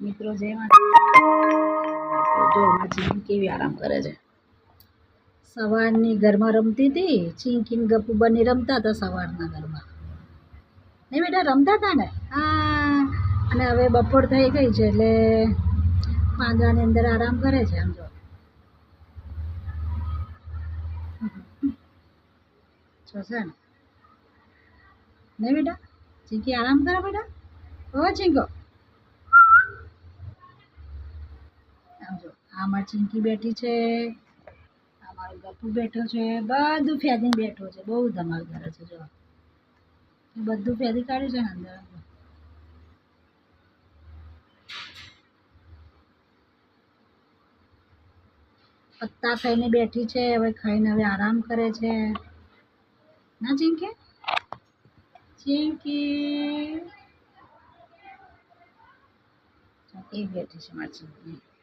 મિત્રો જય માતા જો માછી કેવી આરામ કરે છે સવારની ઘરમાં રમતી હતી ચીંકી ને ગપ્પુ બંને રમતા હતા સવારના ઘરમાં નહીં બેટા રમતા હતા ને હા અને હવે બપોર થઈ ગઈ છે એટલે પાંજરાની અંદર આરામ કરે છે આમ જો છે ને નહીં બેટા ચીંકી આરામ કરે બેટા ઓ ચીંકો આમ જો આમાં ચીંકી બેઠી છે અમારો ગપ્પુ બેઠો છે બધું ફેદીને બેઠો છે બહુ ધમાલ કરે છે જો બધું ફેદી કાઢ્યું છે ને અંદર પત્તા ખાઈને બેઠી છે હવે ખાઈને હવે આરામ કરે છે ના ચીંકી ચીંકી એ બેઠી છે મારી ચીંકી